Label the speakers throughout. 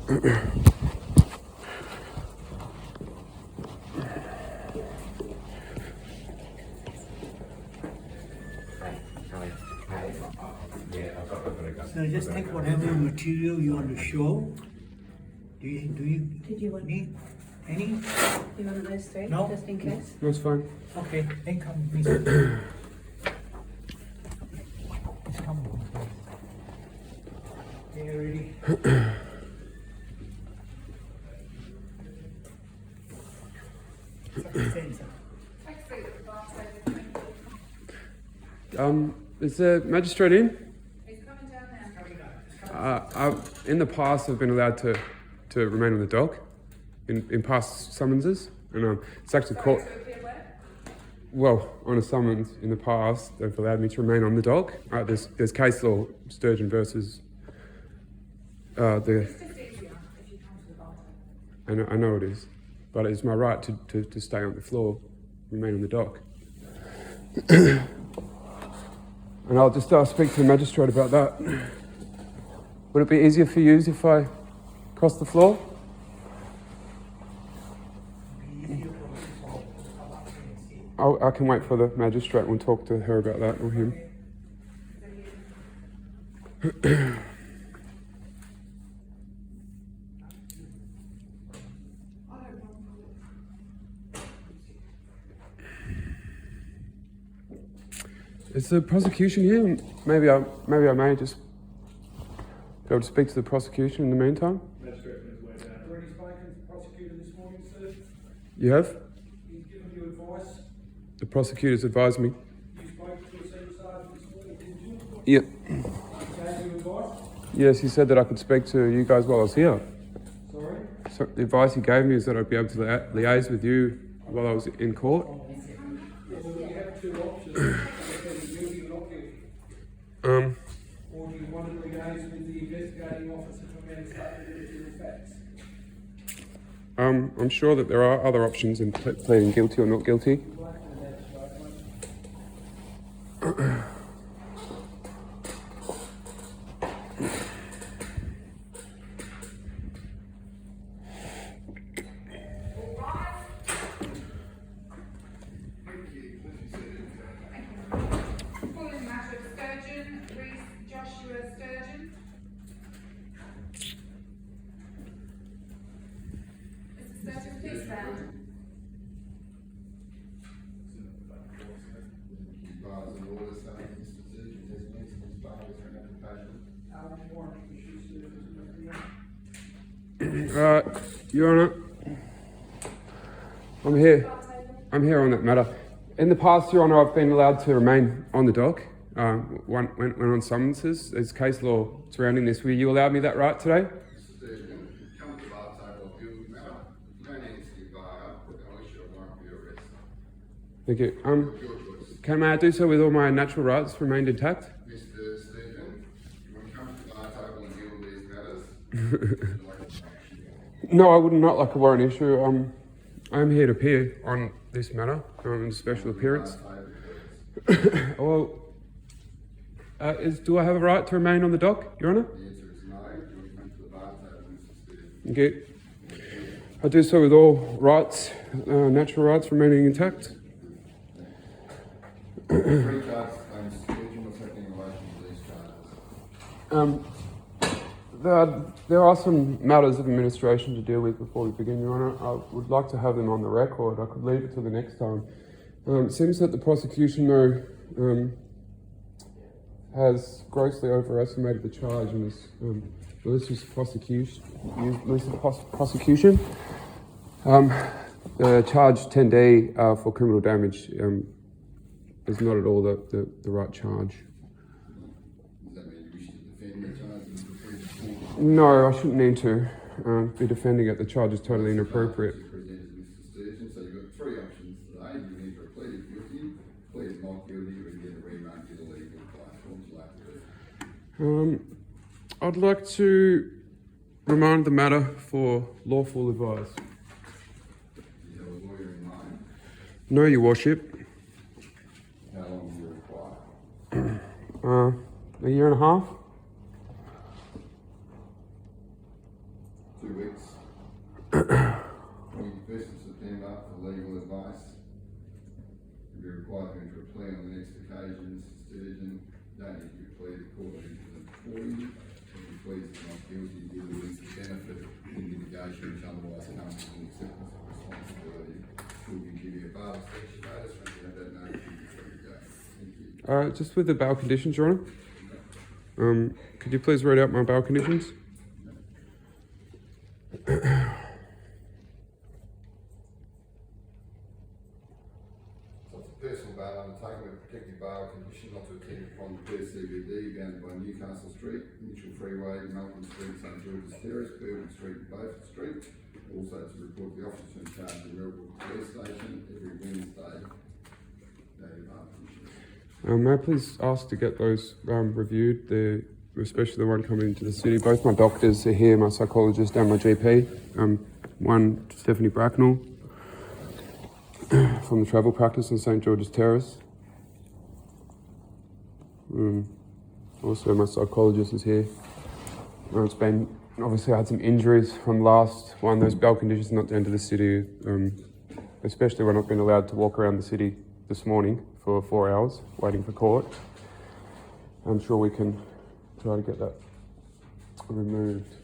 Speaker 1: So just take whatever material you want to show. Do you
Speaker 2: Did you want
Speaker 1: need any?
Speaker 2: you want those three?
Speaker 1: No.
Speaker 2: Just in case.
Speaker 3: That's fine.
Speaker 1: Okay, then come please. Please come. Okay, ready?
Speaker 3: Is the magistrate in?
Speaker 2: He's coming down now.
Speaker 3: In the past, I've been allowed to remain on the dock in past summonses, and it's actually court. Well, on a summons in the past, they've allowed me to remain on the dock. There's case law, Sturgeon versus the.
Speaker 2: It's just easier if you come to the bar.
Speaker 3: I know it is, but it's my right to stay on the floor, remain on the dock. And I'll just speak to the magistrate about that. Would it be easier for you if I cross the floor? I can wait for the magistrate and talk to her about that, or him. Is the prosecution here? Maybe I may just be able to speak to the prosecution in the meantime.
Speaker 4: Magistrate on his way down. Already spoken to the prosecutor this morning, sir.
Speaker 3: You have?
Speaker 4: He's given you advice.
Speaker 3: The prosecutors advised me.
Speaker 4: You spoke to the senior sergeant this morning, didn't you?
Speaker 3: Yep.
Speaker 4: He gave you advice.
Speaker 3: Yes, he said that I could speak to you guys while I was here.
Speaker 4: Sorry?
Speaker 3: So the advice he gave me is that I'd be able to liaise with you while I was in court.
Speaker 4: Well, you have two options. Whether you're guilty or not guilty. Or do you want to liaise with the investigating officer to amend statement of facts?
Speaker 3: I'm sure that there are other options in pleading guilty or not guilty.
Speaker 2: Calling matter of Sturgeon, Reese Joshua Sturgeon. Mr. Sturgeon, please stand.
Speaker 5: Bars and orders saying Mr. Sturgeon has met his bail for an application.
Speaker 4: Warrant issues,
Speaker 3: Your Honour, I'm here on that matter. In the past, Your Honour, I've been allowed to remain on the dock when on summonses. There's case law surrounding this. Will you allow me that right today?
Speaker 5: Mr. Sturgeon, come to the bar table of guilty matter. You don't need to stick bar up, but I'll issue a warrant for your arrest.
Speaker 3: Thank you.
Speaker 5: Your choice.
Speaker 3: May I do so with all my natural rights remained intact?
Speaker 5: Mr. Sturgeon, when it comes to the bar table and deal with these matters,
Speaker 3: No, I would not like a warrant issue. I'm here to appear on this matter, in special appearance. Well, do I have a right to remain on the dock, Your Honour?
Speaker 5: the answer is no. You come to the bar table, Mr. Sturgeon.
Speaker 3: Thank you. I do so with all rights, natural rights remaining intact.
Speaker 5: Three charges claims Sturgeon was happening in relation to these charges.
Speaker 3: There are some matters of administration to deal with before we begin, Your Honour. I would like to have them on the record. I could leave it till the next time. It seems that the prosecution, though, has grossly overestimated the charge and has malicious prosecution. The charge 10D for criminal damage is not at all the right charge.
Speaker 5: Does that mean you wish to defend the charges before you defend?
Speaker 3: No, I shouldn't need to be defending it. The charge is totally inappropriate.
Speaker 5: Presented Mr. Sturgeon, so you've got three options today. You can either plead guilty, plead not guilty, or you get a remand to the legal advice. What would you like to do?
Speaker 3: I'd like to remand the matter for lawful advice.
Speaker 5: Do you have a lawyer in mind?
Speaker 3: No, Your Worship.
Speaker 5: How long do you require?
Speaker 3: A year and a half.
Speaker 5: 2 weeks. 21st of September for legal advice. You'll be required to enter a plea on the next occasions. Sturgeon, don't need to plead according to the employee. If you plead not guilty, you lose the benefit in litigation which otherwise comes with an acceptance of responsibility. Will we give you a bail extension notice when you have that notice? Thank you.
Speaker 3: Just with the bail conditions, Your Honour. Could you please read out my bail conditions?
Speaker 5: Personal bail undertaken with protective bail condition not to attend upon the first CBD bounded by Newcastle Street, Mitchell Freeway, Melbourne Street, St George's Terrace, Burwood Street and Beaufort Street. Also to report the officer in charge of the Melbourne Police Station every Wednesday.
Speaker 3: May I please ask to get those reviewed, especially the one coming into the city? Both my doctors are here, my psychologist and my GP. One, Stephanie Bracknell, from the travel practice on St George's Terrace. Also, my psychologist is here. It's been, obviously I had some injuries from last one. Those bail conditions not to enter the city, especially when I've been allowed to walk around the city this morning for 4 hours waiting for court. I'm sure we can try to get that removed.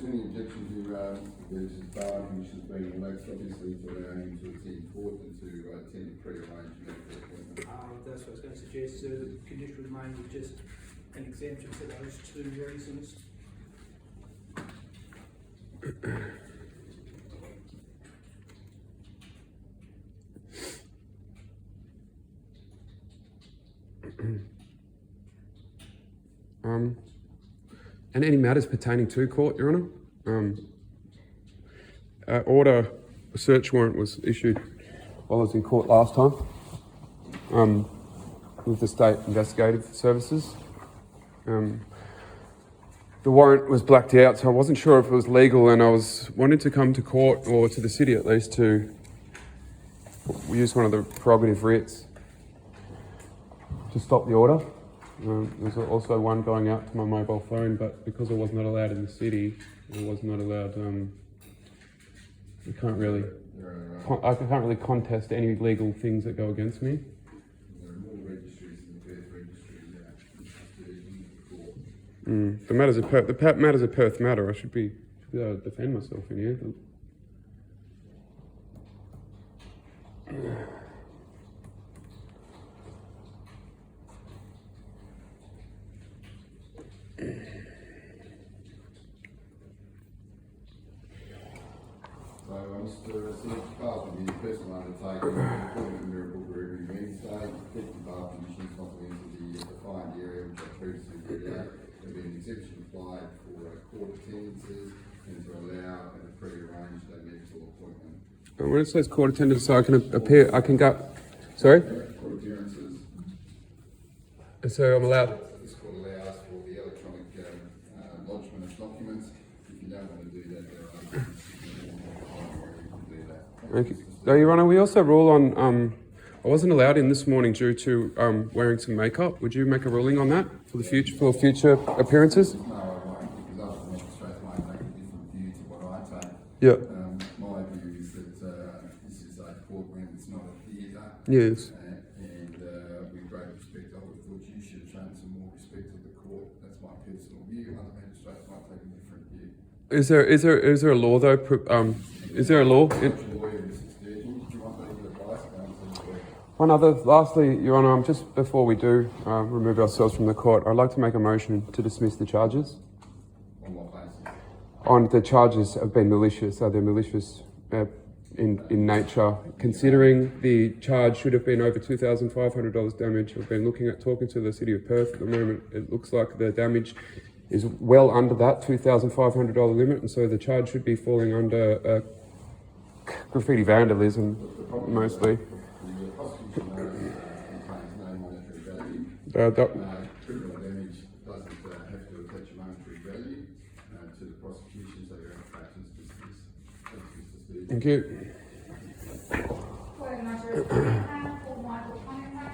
Speaker 5: Any objection to this bail conditions being relaxed, obviously to allow him to attend court and to attend a pre-arranged medical appointment?
Speaker 4: That's what I was going to suggest, so the condition remains with just an exemption for those 2 reasons.
Speaker 3: And any matters pertaining to court, Your Honour. Order, a search warrant was issued while I was in court last time with the State Investigative Services. The warrant was blacked out, so I wasn't sure if it was legal, and I was wanting to come to court, or to the city at least, to use one of the prerogative writs to stop the order. There's also one going out to my mobile phone, but because I was not allowed in the city, I was not allowed. I can't really contest any legal things that go against me.
Speaker 5: There are more registries than the Perth registry in the court.
Speaker 3: The matter's a Perth matter. I should be able to defend myself in here.
Speaker 5: So, Mr. Smith, bail will be personal undertaking, appointment miracle for every Wednesday, protective bail conditions not to enter the defined area which I previously read out. There'll be an exemption applied for court attendances and to allow a pre-arranged medical appointment.
Speaker 3: When it says court attendance, so I can appear, I can go. Sorry?
Speaker 5: Court appearances.
Speaker 3: So I'm allowed.
Speaker 5: This court allows for the electronic lodgement of documents. If you don't want to do that, there are other things you can do that.
Speaker 3: Okay. No, Your Honour, we also rule on. I wasn't allowed in this morning due to wearing some makeup. Would you make a ruling on that for future appearances?
Speaker 5: No, I won't, because other magistrates might take a different view to what I take.
Speaker 3: Yeah.
Speaker 5: My view is that this is a courtroom, it's not a theatre.
Speaker 3: Yes.
Speaker 5: And with great respect, I would have thought you should have shown some more respect to the court. That's my personal view. Other magistrates might take a different view.
Speaker 3: Is there a law though? Is there a law?
Speaker 5: Lawyer, Mr. Sturgeon, do you want legal advice?
Speaker 3: One other, lastly, Your Honour, just before we do remove ourselves from the court, I'd like to make a motion to dismiss the charges.
Speaker 5: On what basis?
Speaker 3: On the charges have been malicious. Are they malicious in nature? Considering the charge should have been over $2,500 damage, I've been talking to the City of Perth at the moment. It looks like the damage is well under that $2,500 limit, and so the charge should be falling under graffiti vandalism mostly.
Speaker 5: The prosecution notice contains no monetary value. Criminal damage doesn't have to attach a monetary value to the prosecution, so your application's dismissed. Thanks, Mr. Steve.
Speaker 3: Thank you.
Speaker 2: Calling matter is £10 for Michael Cunningham.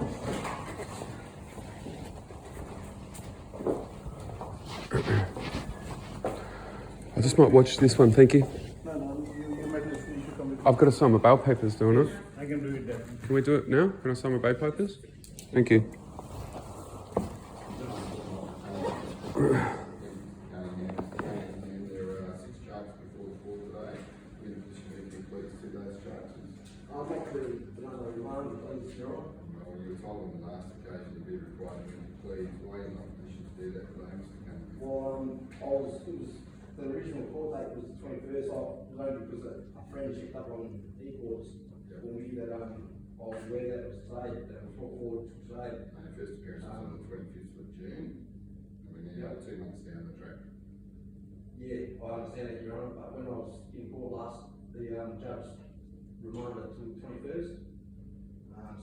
Speaker 3: I just might watch this one, thank you.
Speaker 1: No, you might just finish your comment.
Speaker 3: I've got to sign my bail papers, don't I?
Speaker 1: I can do it then.
Speaker 3: Can we do it now? Can I sign my bail papers? Thank you.
Speaker 5: And there are 6 charges before the court today. In addition, to please to those charges.
Speaker 6: I'll make another reminder, please, Your Honour.
Speaker 5: Well, you were told on the last occasion to be required to plead. Why are you not in position to do that today, Mr. Cameron?
Speaker 6: Well, the original court date was the 21st, I was only because a friend checked up on e-courts for me that I was aware that it was today, that was brought forward to today.
Speaker 5: And the first appearance was on the 25th of June. And we're now 2 months down the track.
Speaker 6: Yeah, I understand that, Your Honour, but when I was in court last, the judge reminded it to the 21st.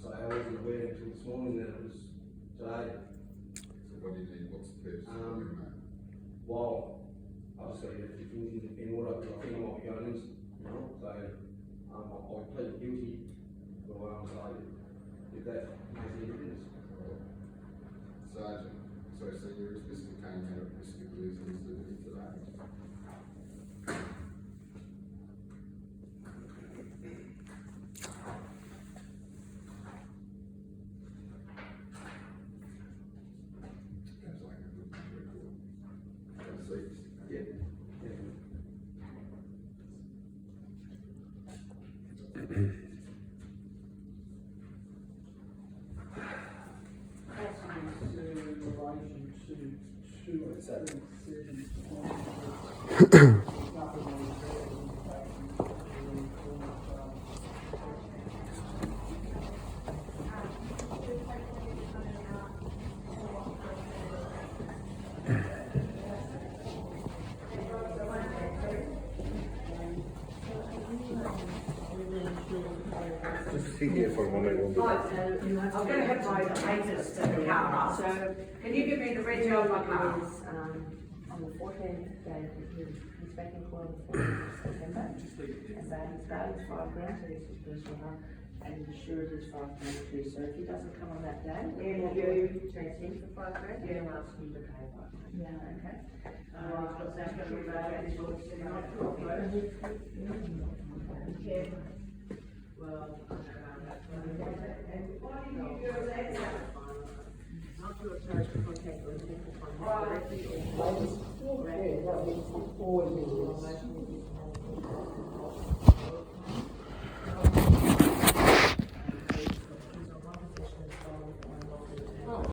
Speaker 6: So I wasn't aware until this morning that it was today.
Speaker 5: So what do you need? What's the purpose of your remand?
Speaker 6: Well, I just got to get a few things in order, because I think I might be going in, you know, so I plead guilty. So if that makes any difference.
Speaker 5: Sergeant, so you're at risk of coming out of risk of losing his liberty today. Sounds like a good record. Have a seat.
Speaker 6: Yeah.
Speaker 1: Just sit here for a moment.
Speaker 7: I'm going to have my papers to the car, so can you give me the reg of my car?
Speaker 8: On the 14th day, he's back in court on the 14th of September, and his bail is £5,000, so this is personal harm, and the surety is £5,000 too. So if he doesn't come on that day, then you chase him for £5,000, then I'll ask him to pay £5,000. Yeah, okay.
Speaker 7: That's going to be about it.
Speaker 8: Okay.
Speaker 7: Well,
Speaker 8: Not your charge for contact with people from directly or directly.